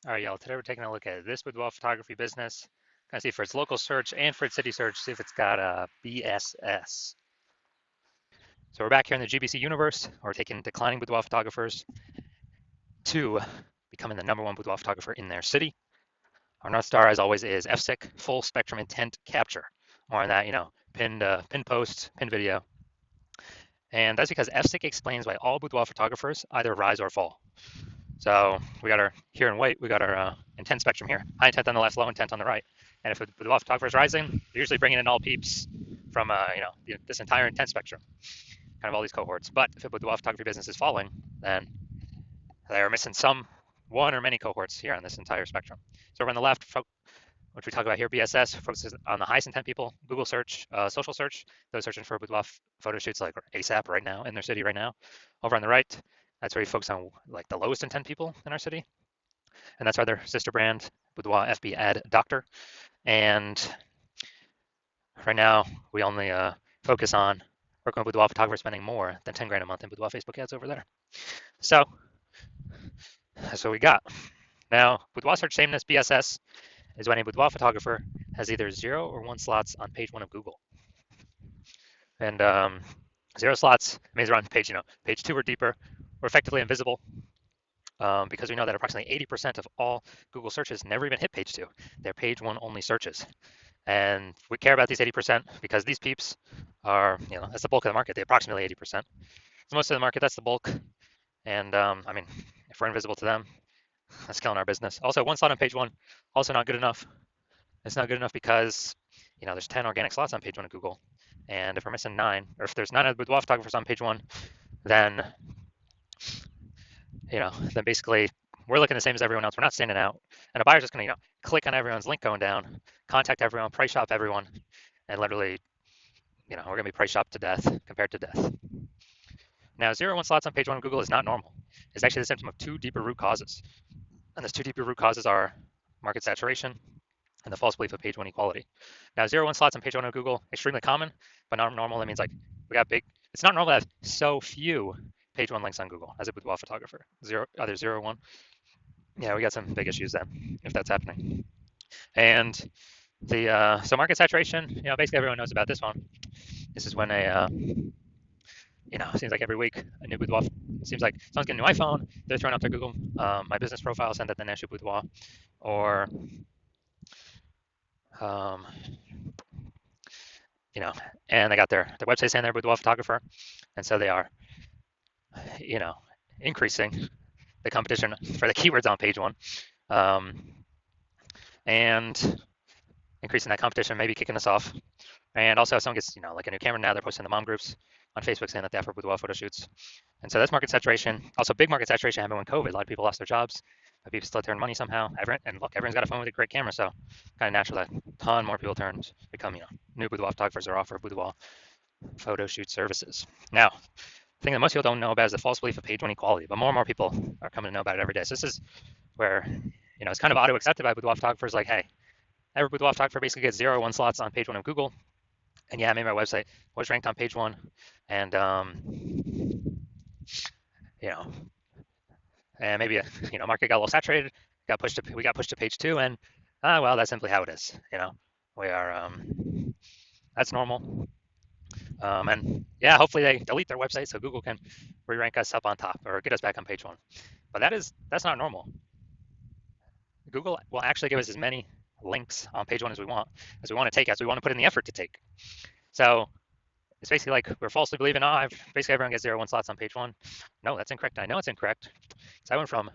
All right, y'all. Today we're taking a look at this boudoir photography business. Gonna see for its local search and for its city search, see if it's got a BSS. So we're back here in the GBC universe. We're taking declining boudoir photographers to becoming the #1 boudoir photographer in their city. Our North Star, as always, is FSIC, full spectrum intent capture. More on that, pinned post, pinned video. And that's because FSIC explains why all boudoir photographers either rise or fall. So we got our, here in white, we got our intent spectrum here. High intent on the left, low intent on the right. And if the boudoir photographer is rising, they're usually bringing in all peeps from, this entire intent spectrum, kind of all these cohorts. But if a boudoir photography business is falling, then they're missing one or many cohorts here on this entire spectrum. So over on the left, which we talk about here, BSS focuses on the highest intent people. Google search, social search, those searching for boudoir photo shoots like ASAP right now in their city right now. Over on the right, that's where we focus on like the lowest intent people in our city. And that's why their sister brand, Boudoir FB Ad Doctor. And right now, we only focus on working with boudoir photographers spending more than 10 grand a month in boudoir Facebook ads over there. So that's what we got. Now, boudoir search sameness, BSS, is when a boudoir photographer has either 0 or 1 slots on page 1 of Google. And 0 slots means they're on page 2 or deeper, or effectively invisible, because we know that approximately 80% of all Google searches never even hit page 2. They're page 1 only searches. And we care about these 80% because these peeps are, that's the bulk of the market, the approximately 80%. So most of the market, that's the bulk. And if we're invisible to them, that's killing our business. Also, 1 slot on page 1, also not good enough. It's not good enough because, there's 10 organic slots on page 1 of Google. And if we're missing 9, or if there's 9 of the boudoir photographers on page 1, then, then basically we're looking the same as everyone else. We're not standing out. And a buyer's just going to, click on everyone's link going down, contact everyone, price shop everyone, and literally, we're going to be price shopped to death, compared to death. Now, 0 1 slots on page 1 of Google is not normal. It's actually the symptom of 2 deeper root causes. And those 2 deeper root causes are market saturation and the false belief of page 1 equality. Now, 0 1 slots on page 1 of Google, extremely common, but not normal. That means like we got big, it's not normal to have so few page 1 links on Google as a boudoir photographer. Either 0 or 1. Yeah, we got some big issues then if that's happening. And so market saturation, basically everyone knows about this one. This is when it seems like every week a new boudoir. It seems like someone's getting a new iPhone, they're throwing up their Google My Business profile, send it the National Boudoir, or and they got their website saying they're a boudoir photographer, and so they are, increasing the competition for the keywords on page 1, and increasing that competition, maybe kicking us off. And also, if someone gets, like a new camera now, they're posting in the mom groups on Facebook saying that they offer boudoir photo shoots. And so that's market saturation. Also, big market saturation happened when COVID. A lot of people lost their jobs, but people still turned money somehow. And look, everyone's got a phone with a great camera, so kind of natural that a ton more people become, new boudoir photographers or offer boudoir photo shoot services. Now, the thing that most people don't know about is the false belief of page 1 equality, but more and more people are coming to know about it every day. So this is where, it's kind of auto-accepted by boudoir photographers, like, hey, every boudoir photographer basically gets 0 or 1 slots on page 1 of Google. And yeah, maybe my website was ranked on page 1, and and maybe market got a little saturated, we got pushed to page 2, and well, that's simply how it is. We are that's normal. And yeah, hopefully they delete their website so Google can re-rank us up on top or get us back on page 1. But that's not normal. Google will actually give us as many links on page 1 as we want to take, as we want to put in the effort to take. So it's basically like we're falsely believing, basically everyone gets 0 1 slots on page 1. No, that's incorrect. I know it's incorrect. So I went from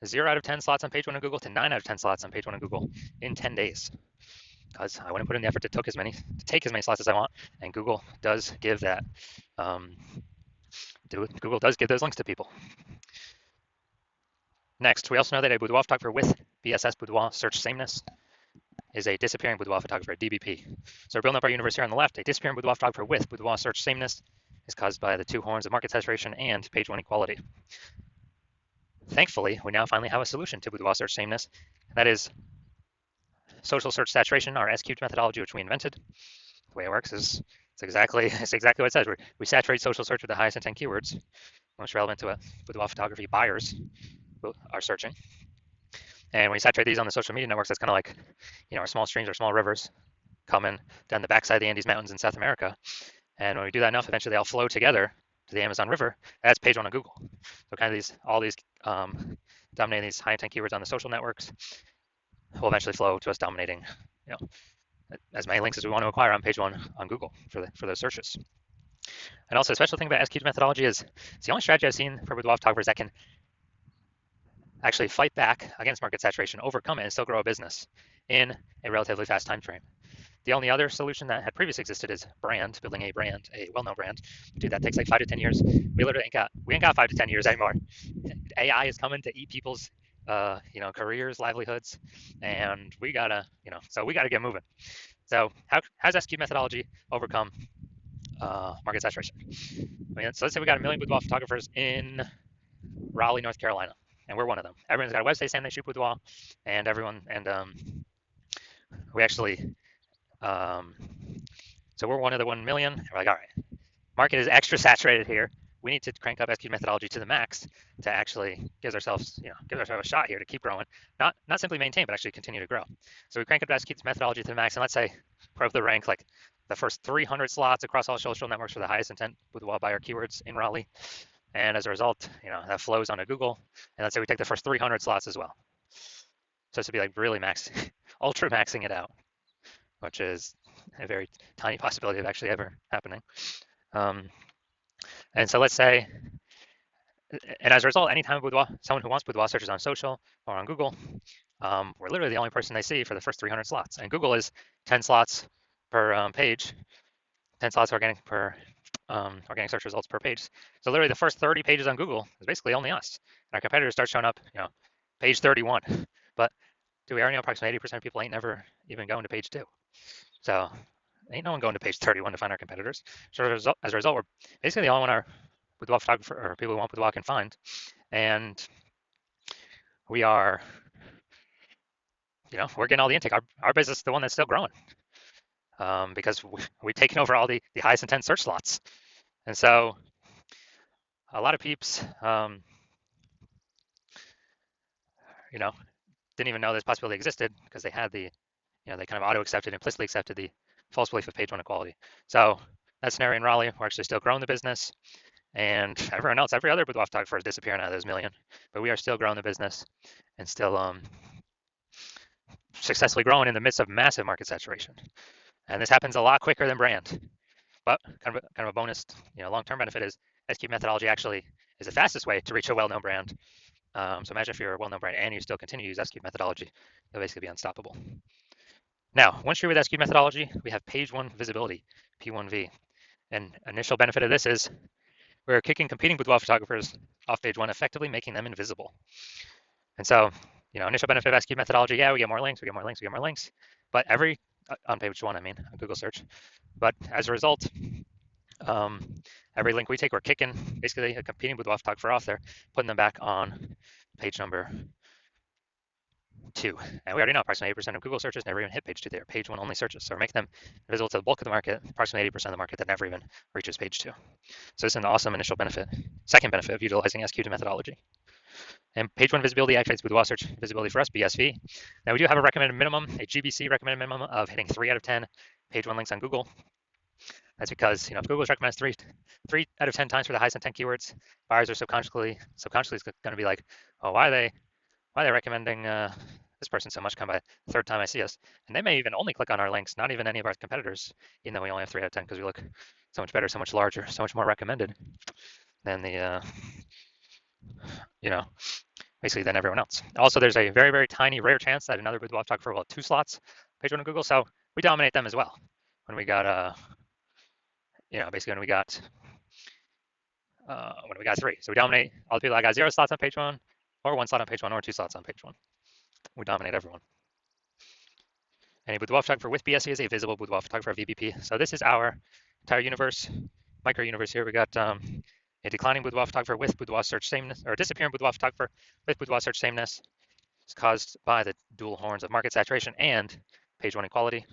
0 out of 10 slots on page 1 of Google to 9 out of 10 slots on page 1 of Google in 10 days. Because I wouldn't put in the effort to take as many slots as I want, and Google does give that. Google does give those links to people. Next, we also know that a boudoir photographer with BSS boudoir search sameness is a disappearing boudoir photographer, DBP. So we're building up our universe here on the left. A disappearing boudoir photographer with boudoir search sameness is caused by the 2 horns of market saturation and page 1 equality. Thankfully, we now finally have a solution to boudoir search sameness, and that is social search saturation, our S-cubed methodology, which we invented. The way it works is it's exactly what it says. We saturate social search with the highest intent keywords, most relevant to what boudoir photography buyers are searching. And when you saturate these on the social media networks, that's kind of like, our small streams or small rivers coming down the backside of the Andes Mountains in South America. And when we do that enough, eventually they all flow together to the Amazon River. That's page one on Google. So kind of all these dominating these high intent keywords on the social networks will eventually flow to us dominating, as many links as we want to acquire on page one on Google for those searches. And also, a special thing about SQ methodology is it's the only strategy I've seen for boudoir photographers that can actually fight back against market saturation, overcome it, and still grow a business in a relatively fast time frame. The only other solution that had previously existed is building a brand, a well-known brand. Dude, that takes like 5 to 10 years. We literally ain't got 5 to 10 years anymore. AI is coming to eat people's, careers, livelihoods, and we gotta get moving. So how's SQ methodology overcome market saturation? So let's say we got 1 million boudoir photographers in Raleigh, North Carolina, and we're one of them. Everyone's got a website saying they shoot boudoir, and we actually. So we're one of the 1 million. We're like, all right, market is extra saturated here. We need to crank up SQ methodology to the max to actually give ourselves a shot here to keep growing, not simply maintain, but actually continue to grow. So we crank up SQ methodology to the max, and let's say put up the rank like the first 300 slots across all social networks for the highest intent boudoir buyer keywords in Raleigh. And as a result, that flows onto Google. And let's say we take the first 300 slots as well. So this would be like really ultra maxing it out, which is a very tiny possibility of actually ever happening. And so let's say, and as a result, anytime someone who wants boudoir searches on social or on Google, we're literally the only person they see for the first 300 slots. And Google is 10 slots per page, 10 slots organic search results per page. So literally the first 30 pages on Google is basically only us. And our competitors start showing up, page 31. But we already know approximately 80% of people ain't never even going to page 2. So ain't no one going to page 31 to find our competitors. So as a result, we're basically the only one our boudoir photographer or people who want boudoir can find. And we are, we're getting all the intake. Our business is the one that's still growing because we've taken over all the highest intent search slots. And so a lot of peeps, didn't even know this possibility existed because they had they kind of auto-accepted, implicitly accepted the false belief of page one equality. So that scenario in Raleigh, we're actually still growing the business, and everyone else, every other boudoir photographer is disappearing out of those million, but we are still growing the business and still successfully growing in the midst of massive market saturation. And this happens a lot quicker than brand. But kind of a bonus, long-term benefit is SQ methodology actually is the fastest way to reach a well-known brand. So imagine if you're a well-known brand and you still continue to use SQ methodology, you'll basically be unstoppable. Now, once you're with SQ methodology, we have page one visibility, P1V. And initial benefit of this is we're kicking competing boudoir photographers off page one, effectively making them invisible. And so, initial benefit of SQ methodology, we get more links, but on page one, on Google search. But as a result, every link we take, we're kicking basically a competing boudoir photographer off there, putting them back on page number 2. And we already know approximately 80% of Google searches never even hit page 2. They're page 1 only searches. So we're making them visible to the bulk of the market, approximately 80% of the market that never even reaches page 2. So this is an awesome initial benefit, second benefit of utilizing SQ methodology. And page 1 visibility activates boudoir search visibility for us, BSV. Now we do have a recommended minimum, a GBC recommended minimum of hitting 3 out of 10 page 1 links on Google. That's because, if Google's recommends 3 out of 10 times for the highest intent keywords, buyers are subconsciously going to be like, oh, why are they recommending this person so much? Come by the third time I see us. And they may even only click on our links, not even any of our competitors, even though we only have 3 out of 10 because we look so much better, so much larger, so much more recommended than basically than everyone else. Also, there's a very, very tiny, rare chance that another boudoir photographer will have 2 slots page 1 on Google. So we dominate them as well. When we got, basically when we got 3. So we dominate all the people that got 0 slots on page 1, or 1 slot on page 1, or 2 slots on page 1. We dominate everyone. And a boudoir photographer with BSV is a visible boudoir photographer, VBP. So this is our entire universe, micro universe here. We got a declining boudoir photographer with boudoir search sameness, or a disappearing boudoir photographer with boudoir search sameness. It's caused by the dual horns of market saturation and page 1 equality.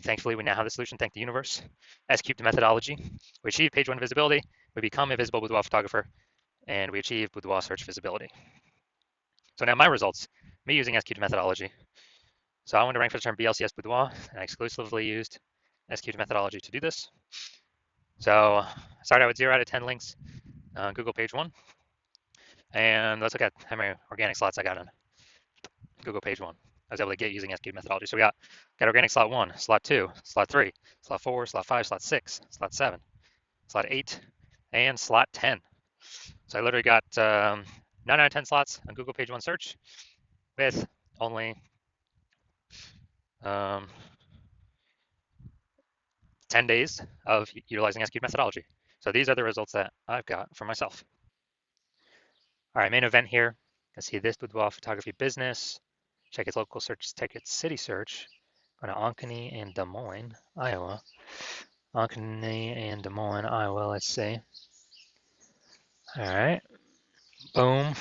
Thankfully, we now have the solution, thank the universe. S-cubed methodology. We achieve page 1 visibility, we become a visible boudoir photographer, and we achieve boudoir search visibility. So now my results, me using SQ methodology. So I wanted to rank for the term BLCS Boudoir, and I exclusively used SQ methodology to do this. So I started out with 0 out of 10 links on Google page 1. And let's look at how many organic slots I got on Google page 1. I was able to get using SQ methodology. So we got organic slot 1, slot 2, slot 3, slot 4, slot 5, slot 6, slot 7, slot 8, and slot 10. So I literally got 9 out of 10 slots on Google page 1 search with only 10 days of utilizing SQ methodology. So these are the results that I've got for myself. All right, main event here. You can see this Boudoir photography business. Check its local search, check its city search. Go to Ankeny and Des Moines, Iowa. Ankeny and Des Moines, Iowa, let's see. All right, boom. All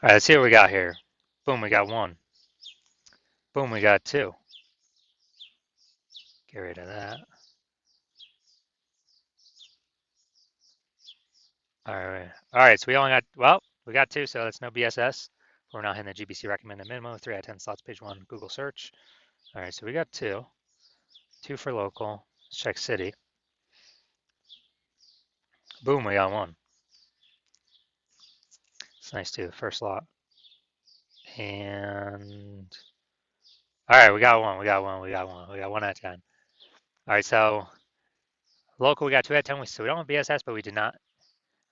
right, let's see what we got here. Boom, we got 1. Boom, we got 2. Get rid of that. All right, so we only got, well, we got 2, so that's no BSS. We're not hitting the GBC recommended minimum, 3 out of 10 slots, page 1, Google search. All right, so we got 2. 2 for local. Let's check city. Boom, we got 1. It's nice too, first slot. And all right, we got 1, we got 1, we got 1, we got 1 out of 10. All right, so local we got 2 out of 10. So we don't have BSS, but we did not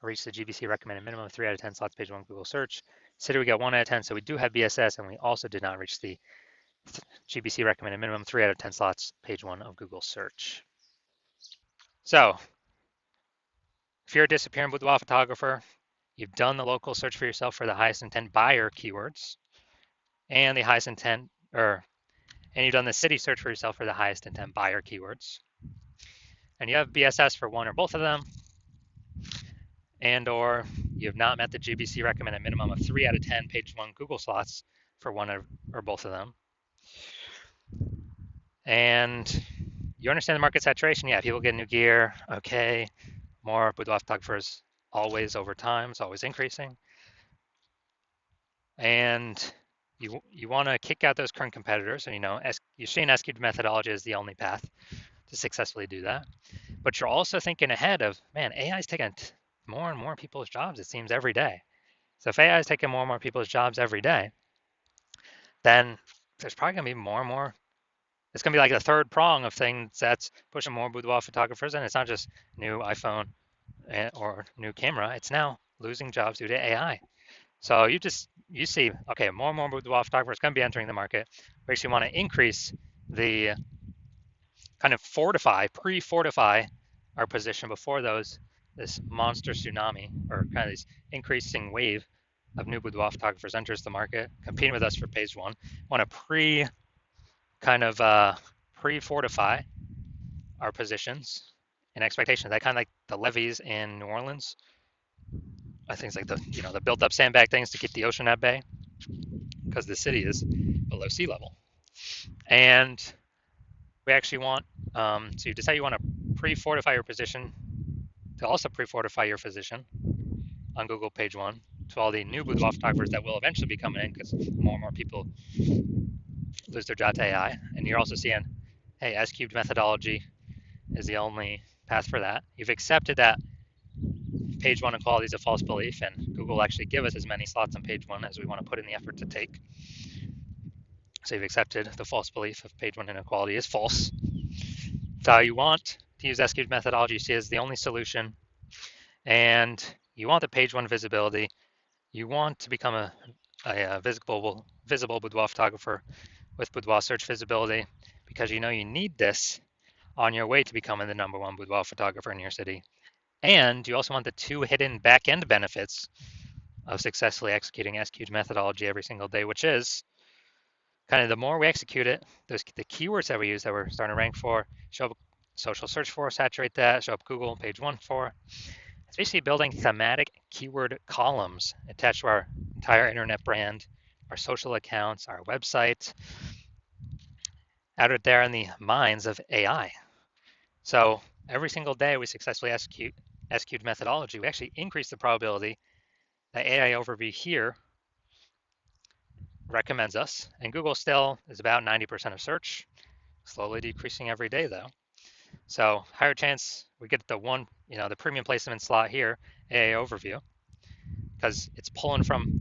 reach the GBC recommended minimum, 3 out of 10 slots, page 1, Google search. City we got 1 out of 10, so we do have BSS, and we also did not reach the GBC recommended minimum, 3 out of 10 slots, page 1 of Google search. So if you're a disappearing boudoir photographer, you've done the local search for yourself for the highest intent buyer keywords and the highest intent, and you've done the city search for yourself for the highest intent buyer keywords. And you have BSS for one or both of them, and or you have not met the GBC recommended minimum of 3 out of 10 page 1 Google slots for one or both of them. And you understand the market saturation. Yeah, people get new gear. Okay, more boudoir photographers always over time. It's always increasing. And you want to kick out those current competitors. And you're seeing SQ methodology is the only path to successfully do that. But you're also thinking ahead of, man, AI is taking more and more people's jobs, it seems, every day. So if AI is taking more and more people's jobs every day, then there's probably going to be more and more. It's going to be like the third prong of things that's pushing more boudoir photographers. And it's not just new iPhone or new camera. It's now losing jobs due to AI. So you see, okay, more and more boudoir photographers going to be entering the market. We actually want to increase the kind of pre-fortify our position before this monster tsunami or kind of this increasing wave of new boudoir photographers enters the market, competing with us for page 1. Want to pre-fortify our positions and expectations. That kind of like the levees in New Orleans. I think it's like the built-up sandbag things to keep the ocean at bay because the city is below sea level. And we actually want to decide you want to pre-fortify your position, to also pre-fortify your position on Google page 1 to all the new boudoir photographers that will eventually be coming in because more and more people lose their job to AI. And you're also seeing, hey, S-cubed methodology is the only path for that. You've accepted that page 1 equality is a false belief, and Google will actually give us as many slots on page 1 as we want to put in the effort to take. So you've accepted the false belief of page 1 inequality is false. So you want to use S-cubed methodology, you see as the only solution, and you want the page 1 visibility. You want to become a visible boudoir photographer with boudoir search visibility because you need this on your way to becoming the #1 boudoir photographer in your city. And you also want the 2 hidden back-end benefits of successfully executing SQ'd methodology every single day, which is kind of the more we execute it, the keywords that we use that we're starting to rank for, show up social search for, saturate that, show up Google page 1 for. It's basically building thematic keyword columns attached to our entire internet brand, our social accounts, our website, out there in the minds of AI. So every single day we successfully execute SQ'd methodology, we actually increase the probability that AI overview here recommends us, and Google still is about 90% of search, slowly decreasing every day though. So higher chance we get the one, the premium placement slot here, AA overview, because it's pulling from,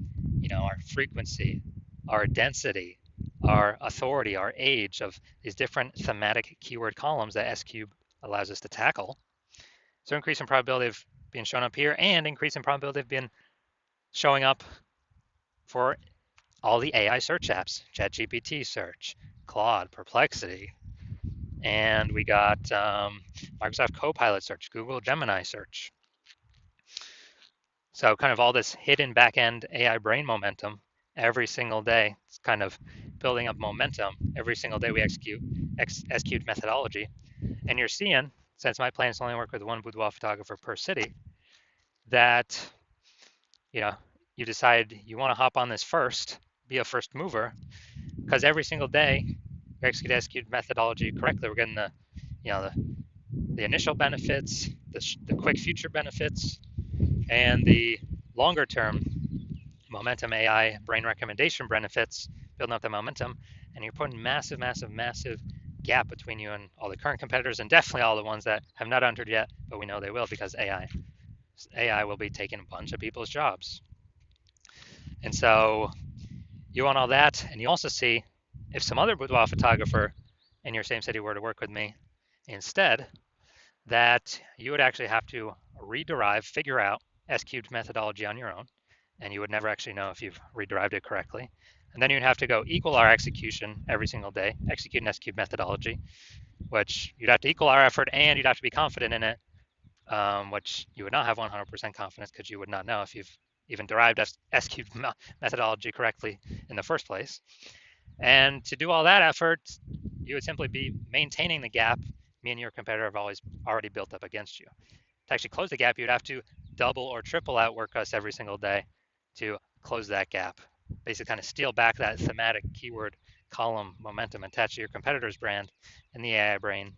our frequency, our density, our authority, our age of these different thematic keyword columns that SCube allows us to tackle. So increase in probability of being shown up here and increase in probability of being showing up for all the AI search apps, ChatGPT search, Claude, Perplexity, and we got Microsoft Copilot search, Google Gemini search. So kind of all this hidden back-end AI brain momentum every single day. It's kind of building up momentum. Every single day we execute methodology. And you're seeing, since my plan is to only work with one boudoir photographer per city, that you decide you want to hop on this first, be a first mover, because every single day we execute methodology correctly. We're getting the initial benefits, the quick future benefits, and the longer term momentum AI brain recommendation benefits, building up the momentum, and you're putting massive gap between you and all the current competitors, and definitely all the ones that have not entered yet, but we know they will because AI will be taking a bunch of people's jobs. And so you want all that, and you also see if some other boudoir photographer in your same city were to work with me instead, that you would actually have to rederive, figure out S-cubed methodology on your own, and you would never actually know if you've rederived it correctly. And then you'd have to go equal our execution every single day, execute an S-cubed methodology, which you'd have to equal our effort and you'd have to be confident in it, which you would not have 100% confidence because you would not know if you've even derived S-cubed methodology correctly in the first place. And to do all that effort, you would simply be maintaining the gap me and your competitor have already built up against you. To actually close the gap, you'd have to double or triple outwork us every single day to close that gap. Basically kind of steal back that thematic keyword column momentum attached to your competitor's brand in the AI brain,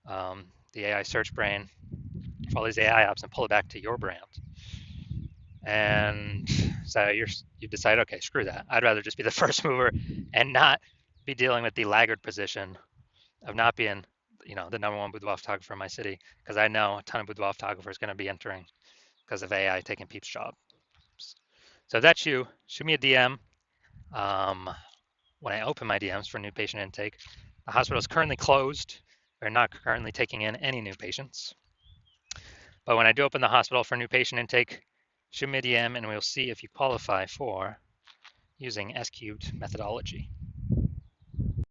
the AI search brain for all these AI ops, and pull it back to your brand. And so you decide, okay, screw that. I'd rather just be the first mover and not be dealing with the laggard position of not being, the number one boudoir photographer in my city, because I know a ton of boudoir photographers going to be entering because of AI taking Pete's job. So if that's you, shoot me a DM. When I open my DMs for new patient intake, the hospital is currently closed. We're not currently taking in any new patients. But when I do open the hospital for new patient intake, shoot me a DM and we'll see if you qualify for using S-cubed methodology.